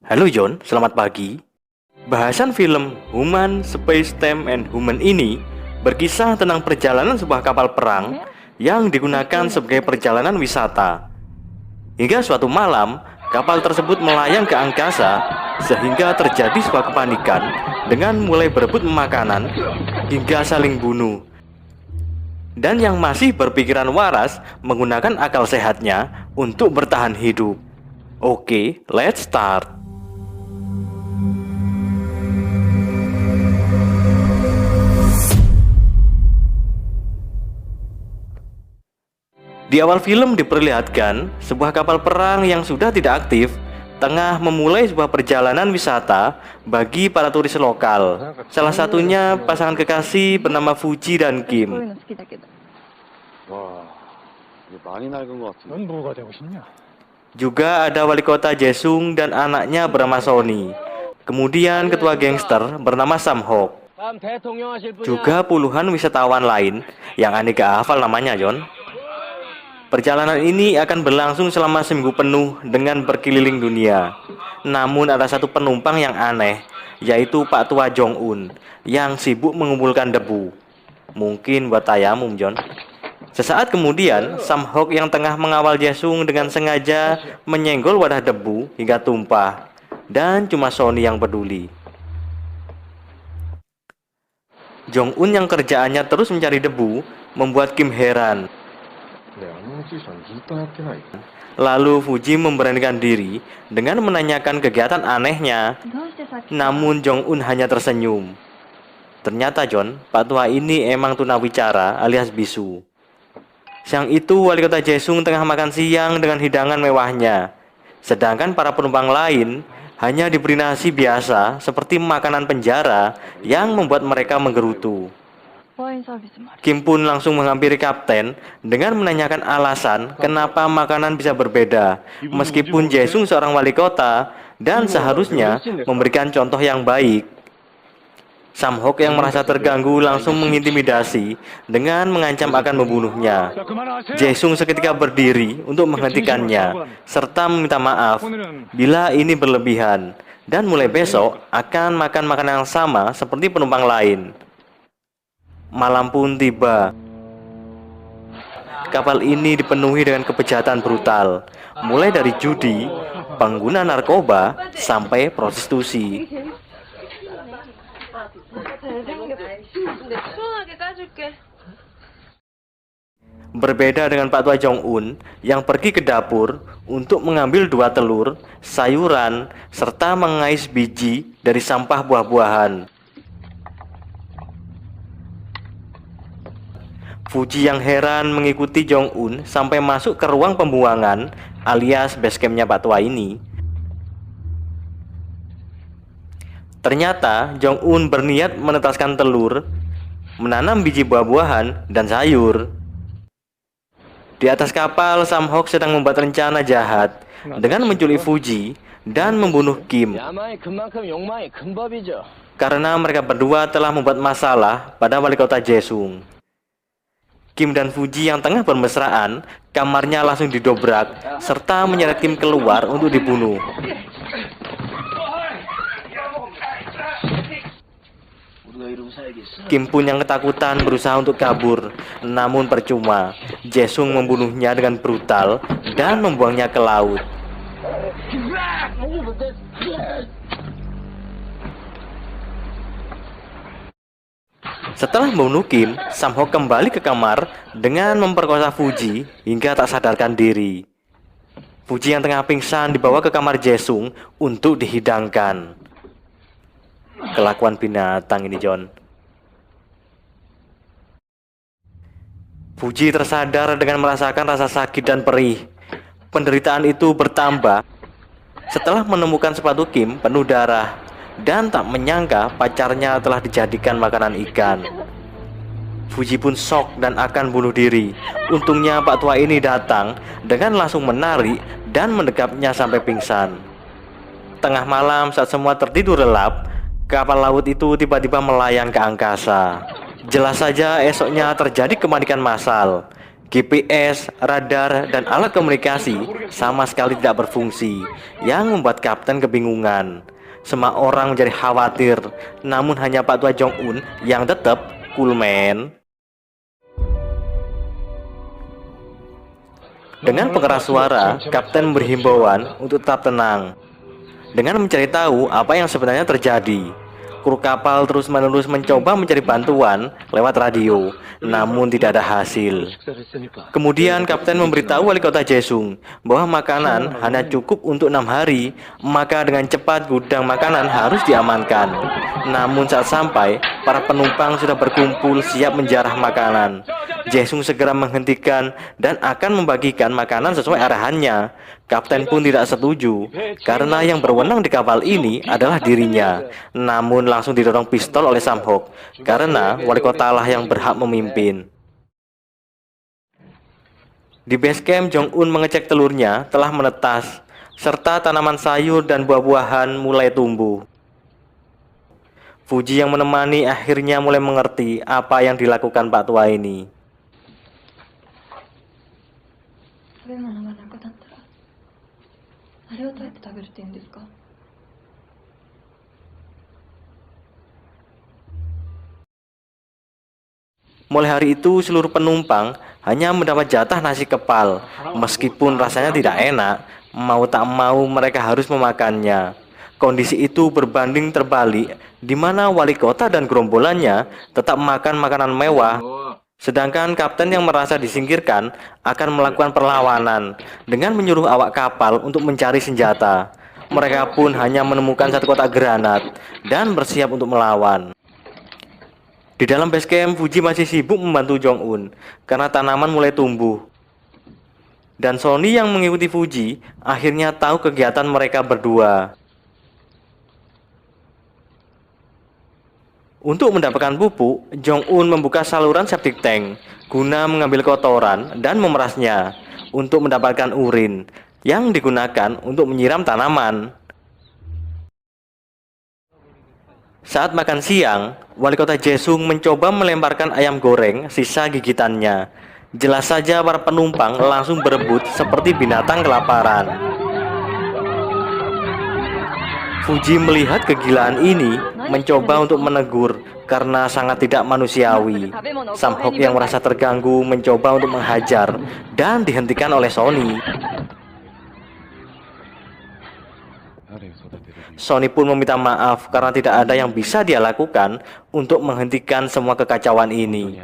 Halo John, selamat pagi. Bahasan film Human, Space, Time, and Human ini berkisah tentang perjalanan sebuah kapal perang yang digunakan sebagai perjalanan wisata. Hingga suatu malam, kapal tersebut melayang ke angkasa sehingga terjadi sebuah kepanikan dengan mulai berebut makanan hingga saling bunuh. Dan yang masih berpikiran waras menggunakan akal sehatnya untuk bertahan hidup. Oke, let's start. Di awal film diperlihatkan sebuah kapal perang yang sudah tidak aktif tengah memulai sebuah perjalanan wisata bagi para turis lokal. Salah satunya pasangan kekasih bernama Fuji dan Kim. こういうの好きだけど。 와, 이게 많이 낡은 것 같은데. 넌 뭐가 되고 싶냐? Juga ada wali kota Jaesung dan anaknya bernama Sony. Kemudian ketua gangster bernama Samhok. Juga puluhan wisatawan lain yang aneh gak hafal namanya, John. Perjalanan ini akan berlangsung selama seminggu penuh dengan berkeliling dunia. Namun ada satu penumpang yang aneh, yaitu Pak Tua Jong-un, yang sibuk mengumpulkan debu. Mungkin buat tayamum, John. Sesaat kemudian, Samhok yang tengah mengawal Jaesung dengan sengaja menyenggol wadah debu hingga tumpah. Dan cuma Sony yang peduli. Jong-un yang kerjaannya terus mencari debu membuat Kim heran. Lalu Fuji memberanikan diri dengan menanyakan kegiatan anehnya. どうしてさっき Namun Jong-un hanya tersenyum. Ternyata John, Pak Tua ini emang tunawicara alias bisu. Siang itu wali kota Jaesung tengah makan siang dengan hidangan mewahnya. Sedangkan para penumpang lain hanya diberi nasi biasa seperti makanan penjara yang membuat mereka menggerutu. ワインサービスもある。 Kim pun langsung menghampiri kapten dengan menanyakan alasan kenapa makanan bisa berbeda. Meskipun Jaesung seorang wali kota dan seharusnya memberikan contoh yang baik. Samhok yang merasa terganggu langsung mengintimidasi dengan mengancam akan membunuhnya. Jaesung seketika berdiri untuk menghentikannya serta meminta maaf bila ini berlebihan dan mulai besok akan makan makanan yang sama seperti penumpang lain. Malam pun tiba. Kapal ini dipenuhi dengan kejahatan brutal, mulai dari judi, pengguna narkoba, sampai prostitusi. Berbeda dengan Pak Tua Jong-un yang pergi ke dapur untuk mengambil 2 telur, sayuran, serta mengais biji dari sampah buah-buahan. Fuji yang heran mengikuti Jong-un sampai masuk ke ruang pembuangan alias basecampnya Pak Tua ini. Ternyata Jong-un berniat menetaskan telur, menanam biji buah-buahan, dan sayur. Di atas kapal, Samhok sedang membuat rencana jahat dengan menculik Fuji dan membunuh Kim. Karena mereka berdua telah membuat masalah pada wali kota Jaesung. Kim dan Fuji yang tengah bermesraan, kamarnya langsung didobrak serta menyeret Kim keluar untuk dibunuh. Kim pun yang ketakutan berusaha untuk kabur, namun percuma. Jaesung membunuhnya dengan brutal dan membuangnya ke laut. Setelah membunuh Kim, Samhok kembali ke kamar dengan memperkosa Fuji hingga tak sadarkan diri. Fuji yang tengah pingsan dibawa ke kamar Jaesung untuk dihidangkan. Kelakuan binatang ini, John. Fuji tersadar dengan merasakan rasa sakit dan perih. Penderitaan itu bertambah setelah menemukan sepatu Kim penuh darah dan tak menyangka pacarnya telah dijadikan makanan ikan. Fuji pun shock dan akan bunuh diri. Untungnya Pak Tua ini datang dengan langsung menarik dan mendekapnya sampai pingsan. Tengah malam saat semua tertidur lelap, kapal laut itu tiba-tiba melayang ke angkasa. Jelas saja esoknya terjadi kepanikan massal. GPS, radar, dan alat komunikasi sama sekali tidak berfungsi, yang membuat kapten kebingungan. Semua orang menjadi khawatir, namun hanya Pak Tua Jong-un yang tetap cool man. Dengan pengeras suara, kapten memberi himbauan untuk tetap tenang dengan mencari tahu apa yang sebenarnya terjadi. Kru kapal terus-menerus mencoba mencari bantuan lewat radio, namun tidak ada hasil. Kemudian kapten memberitahu wali kota Daejeong bahwa makanan hanya cukup untuk 6 hari, maka dengan cepat gudang makanan harus diamankan. Namun saat sampai, para penumpang sudah berkumpul siap menjarah makanan. Daejeong segera menghentikan dan akan membagikan makanan sesuai arahannya. Kapten pun tidak setuju, karena yang berwenang di kapal ini adalah dirinya. Namun langsung didorong pistol oleh Samhok, karena wali kota lah yang berhak memimpin. Di base camp, Jong-un mengecek telurnya telah menetas, serta tanaman sayur dan buah-buahan mulai tumbuh. Fuji yang menemani akhirnya mulai mengerti apa yang dilakukan Pak Tua ini. 食べ物がなくなったらあれをどうやって食べるって言うんですか？ Mulai hari itu seluruh penumpang hanya mendapat jatah nasi kepal. Meskipun rasanya tidak enak, mau tak mau mereka harus memakannya. Kondisi itu berbanding terbalik, di mana wali kota dan gerombolannya tetap makan makanan mewah, sedangkan kapten yang merasa disingkirkan akan melakukan perlawanan dengan menyuruh awak kapal untuk mencari senjata. Mereka pun hanya menemukan satu kotak granat dan bersiap untuk melawan. Di dalam base camp, Fuji masih sibuk membantu Jong-un karena tanaman mulai tumbuh. Dan Sony yang mengikuti Fuji akhirnya tahu kegiatan mereka berdua. Untuk mendapatkan pupuk, Jong-un membuka saluran septic tank guna mengambil kotoran dan memerasnya untuk mendapatkan urin yang digunakan untuk menyiram tanaman. Saat makan siang, wali kota Daejeong mencoba melemparkan ayam goreng sisa gigitannya. Jelas saja para penumpang langsung berebut seperti binatang kelaparan. Fuji melihat kegilaan ini, mencoba untuk menegur karena sangat tidak manusiawi. Samhok yang merasa terganggu mencoba untuk menghajar dan dihentikan oleh Sony. Sony pun meminta maaf karena tidak ada yang bisa dia lakukan untuk menghentikan semua kekacauan ini.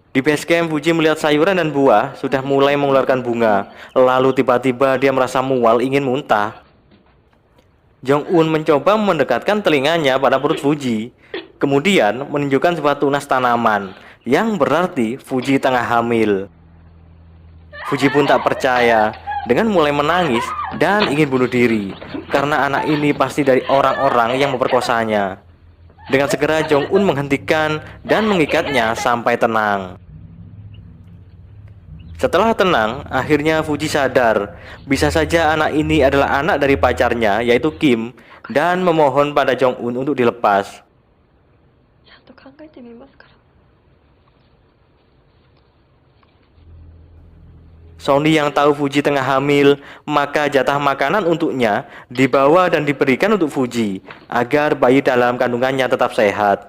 Di base camp, Fuji melihat sayuran dan buah sudah mulai mengeluarkan bunga. Lalu tiba-tiba dia merasa mual ingin muntah. Jong-un mencoba mendekatkan telinganya pada perut Fuji, kemudian menunjukkan sebuah tunas tanaman yang berarti Fuji tengah hamil. Fuji pun tak percaya dengan mulai menangis dan ingin bunuh diri karena anak ini pasti dari orang-orang yang memperkosanya. Dengan segera Jong-un menghentikan dan mengikatnya sampai tenang. Setelah tenang, akhirnya Fuji sadar bisa saja anak ini adalah anak dari pacarnya yaitu Kim, dan memohon pada Jong-un untuk dilepas. ちゃんと考えてみますから。 Sony yang tahu Fuji tengah hamil, maka jatah makanan untuknya dibawa dan diberikan untuk Fuji agar bayi dalam kandungannya tetap sehat.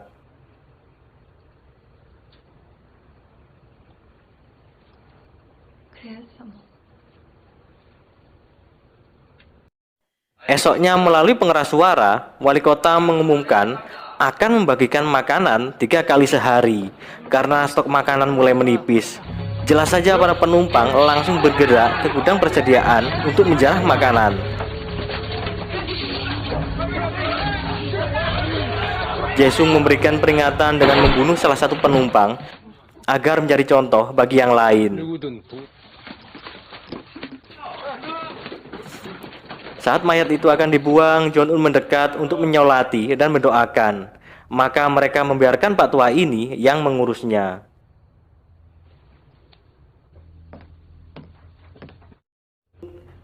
Esoknya melalui pengeras suara, wali kota mengumumkan akan membagikan makanan 3 kali sehari karena stok makanan mulai menipis. Jelas saja para penumpang langsung bergerak ke gudang persediaan untuk menjarah makanan. Daejeong memberikan peringatan dengan membunuh salah satu penumpang agar menjadi contoh bagi yang lain. Saat mayat itu akan dibuang, Jong-un mendekat untuk menyolati dan mendoakan. Maka mereka membiarkan Pak Tua ini yang mengurusnya.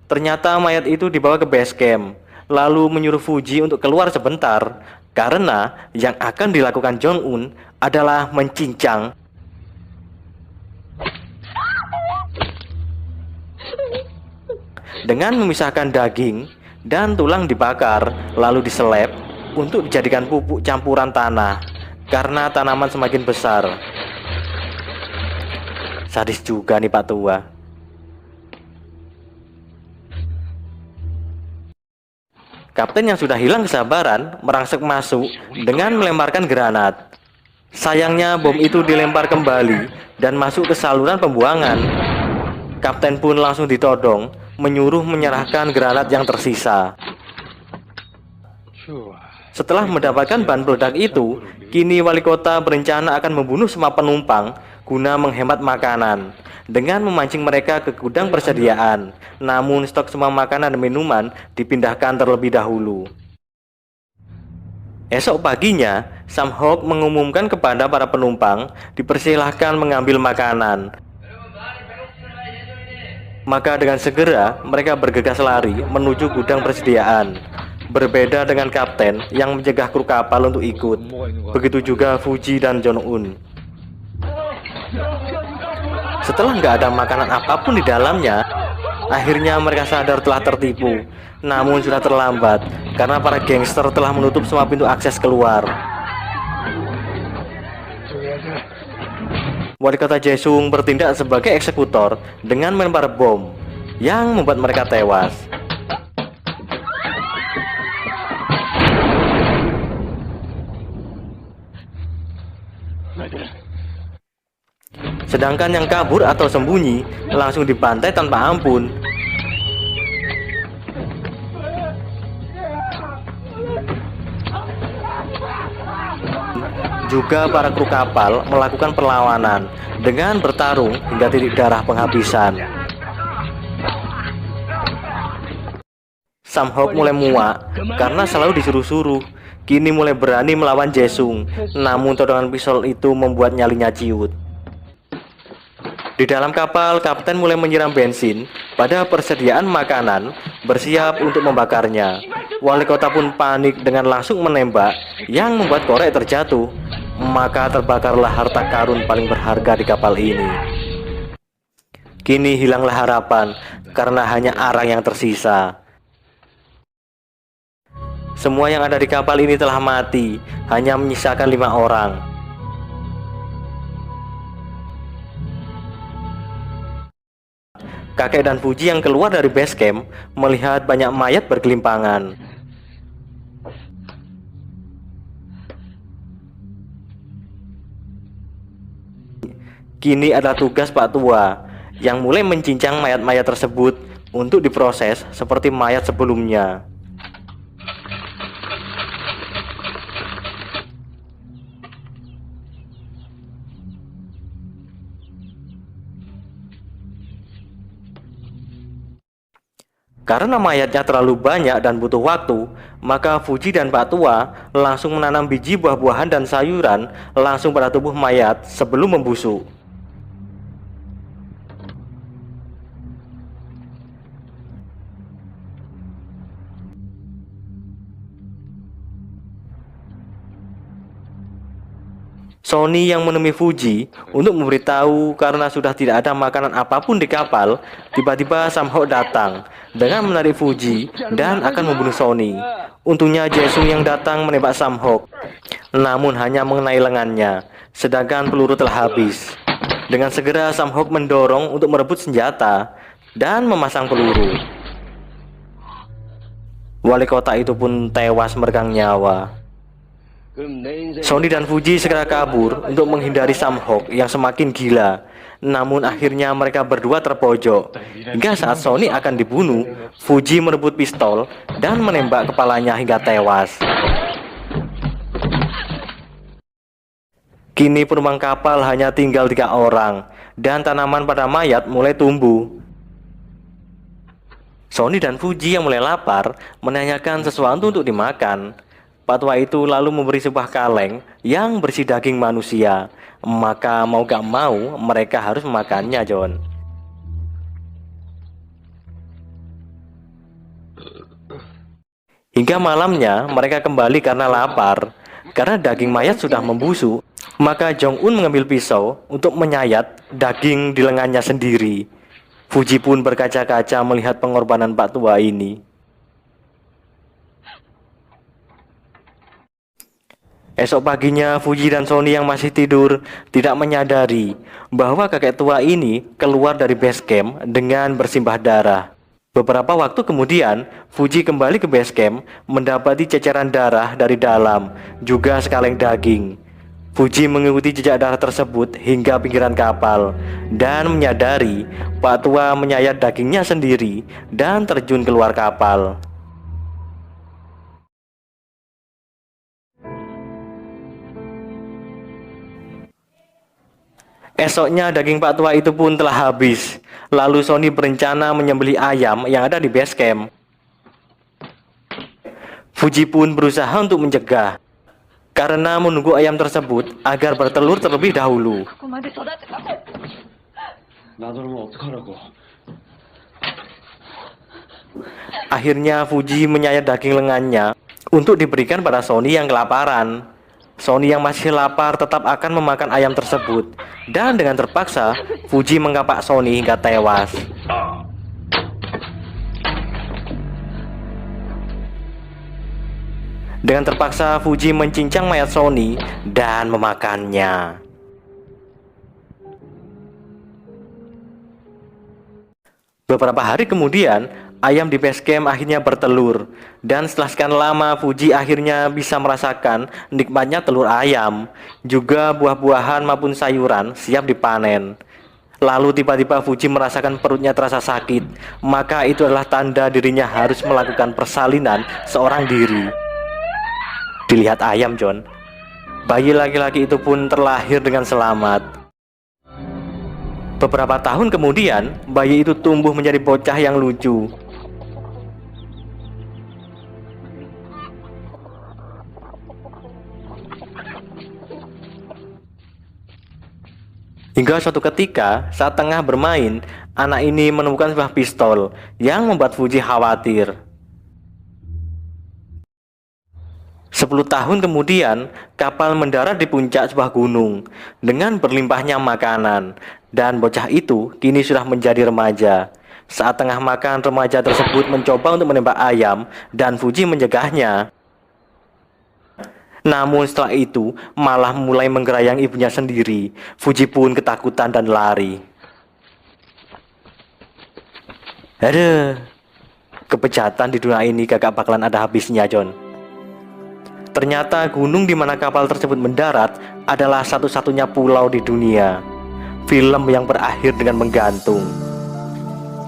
Ternyata mayat itu dibawa ke base camp, lalu menyuruh Fuji untuk keluar sebentar Karena yang akan dilakukan Jong-un adalah mencincang dengan memisahkan daging dan tulang dibakar lalu diseleb untuk dijadikan pupuk campuran tanah karena tanaman semakin besar. Sadis juga nih Pak Tua. Kapten yang sudah hilang kesabaran merangsek masuk dengan melemparkan granat. Sayangnya bom itu dilempar kembali dan masuk ke saluran pembuangan. Kapten pun langsung ditodong, menyuruh menyerahkan granat yang tersisa. Setelah mendapatkan bahan peledak itu, kini wali kota berencana akan membunuh semua penumpang guna menghemat makanan dengan memancing mereka ke gudang persediaan. Namun stok semua makanan dan minuman dipindahkan terlebih dahulu. Esok paginya, Samhok mengumumkan kepada para penumpang dipersilahkan mengambil makanan. Maka dengan segera mereka bergegas lari menuju gudang persediaan. Berbeda dengan kapten yang mencegah kru kapal untuk ikut. Begitu juga Fuji dan Jong-un. Setelah nggak ada makanan apapun di dalamnya, akhirnya mereka sadar telah tertipu. Namun sudah terlambat karena para gangster telah menutup semua pintu akses keluar. Wali kota Jaesung bertindak sebagai eksekutor dengan melempar bom yang membuat mereka tewas. Sedangkan yang kabur atau sembunyi langsung dibantai tanpa ampun. Juga para kru kapal melakukan perlawanan dengan bertarung hingga titik darah penghabisan. Samhok mulai muak karena selalu disuruh-suruh. Kini mulai berani melawan Jaesung. Namun todongan pistol itu membuat nyalinya ciut. Di dalam kapal, kapten mulai menyiram bensin pada persediaan makanan, bersiap untuk membakarnya. Wali kota pun panik dengan langsung menembak, yang membuat korek terjatuh. Maka terbakarlah harta karun paling berharga di kapal ini. Kini hilanglah harapan, karena hanya arang yang tersisa. Semua yang ada di kapal ini telah mati, hanya menyisakan 5 orang. Kakek dan Fuji yang keluar dari base camp melihat banyak mayat bergelimpangan. Kini adalah tugas Pak Tua yang mulai mencincang mayat-mayat tersebut untuk diproses seperti mayat sebelumnya. Karena mayatnya terlalu banyak dan butuh waktu, maka Fuji dan Pak Tua langsung menanam biji buah-buahan dan sayuran langsung pada tubuh mayat sebelum membusuk. Sony yang menemui Fuji untuk memberitahu karena sudah tidak ada makanan apapun di kapal. Tiba-tiba Samhok datang dengan menarik Fuji dan akan membunuh Sony. Untungnya Jaesung yang datang menembak Samhok, namun hanya mengenai lengannya, sedangkan peluru telah habis. Dengan segera Samhok mendorong untuk merebut senjata dan memasang peluru. Wali kota itu pun tewas meregang nyawa. Sony dan Fuji segera kabur untuk menghindari Samhok yang semakin gila. Namun akhirnya mereka berdua terpojok. Hingga saat Sony akan dibunuh, Fuji merebut pistol dan menembak kepalanya hingga tewas. Kini penumpang kapal hanya tinggal 3 orang dan tanaman pada mayat mulai tumbuh. Sony dan Fuji yang mulai lapar menanyakan sesuatu untuk dimakan. Patwa itu lalu memberi sebuah kaleng yang berisi daging manusia. Maka mau gak mau mereka harus memakannya, John. Hingga malamnya mereka kembali karena lapar. Karena daging mayat sudah membusuk, maka Jong-un mengambil pisau untuk menyayat daging di lengannya sendiri. Fuji pun berkaca-kaca melihat pengorbanan Pak Tua ini. Esok paginya, Fuji dan Sony yang masih tidur tidak menyadari bahwa kakek tua ini keluar dari base camp dengan bersimbah darah. Beberapa waktu kemudian, Fuji kembali ke base camp mendapati ceceran darah dari dalam, juga sekaleng daging. Fuji mengikuti jejak darah tersebut hingga pinggiran kapal dan menyadari Pak Tua menyayat dagingnya sendiri dan terjun keluar kapal. Esoknya daging Pak Tua itu pun telah habis. Lalu Sony berencana menyembelih ayam yang ada di base camp. Fuji pun berusaha untuk mencegah, karena menunggu ayam tersebut agar bertelur terlebih dahulu. ここまで育てた。 나도 어떡하라고. Akhirnya Fuji menyayat daging lengannya untuk diberikan pada Sony yang kelaparan. Sony yang masih lapar tetap akan memakan ayam tersebut, dan dengan terpaksa Fuji mengkapak Sony hingga tewas. Dengan terpaksa Fuji mencincang mayat Sony dan memakannya. Beberapa hari kemudian, ayam di base camp akhirnya bertelur. Dan setelah sekian lama, Fuji akhirnya bisa merasakan nikmatnya telur ayam. Juga buah-buahan maupun sayuran siap dipanen. Lalu tiba-tiba Fuji merasakan perutnya terasa sakit. Maka itu adalah tanda dirinya harus melakukan persalinan seorang diri. Dilihat ayam, John. Bayi laki-laki itu pun terlahir dengan selamat. Beberapa tahun kemudian, bayi itu tumbuh menjadi bocah yang lucu. Hingga suatu ketika, saat tengah bermain, anak ini menemukan sebuah pistol yang membuat Fuji khawatir. 10 tahun kemudian, kapal mendarat di puncak sebuah gunung dengan berlimpahnya makanan, dan bocah itu kini sudah menjadi remaja. Saat tengah makan, remaja tersebut mencoba untuk menembak ayam dan Fuji mencegahnya. Namun setelah itu malah mulai menggerayang ibunya sendiri. Fuji pun ketakutan dan lari. Aduh, kebejatan di dunia ini gak bakalan ada habisnya, John. Ternyata gunung di mana kapal tersebut mendarat adalah satu-satunya pulau di dunia. Film yang berakhir dengan menggantung.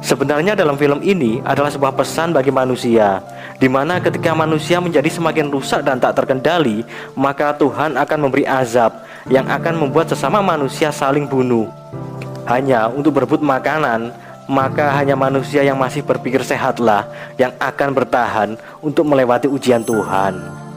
Sebenarnya dalam film ini adalah sebuah pesan bagi manusia, di mana ketika manusia menjadi semakin rusak dan tak terkendali, maka Tuhan akan memberi azab yang akan membuat sesama manusia saling bunuh. Hanya untuk berebut makanan, maka hanya manusia yang masih berpikir sehatlah yang akan bertahan untuk melewati ujian Tuhan.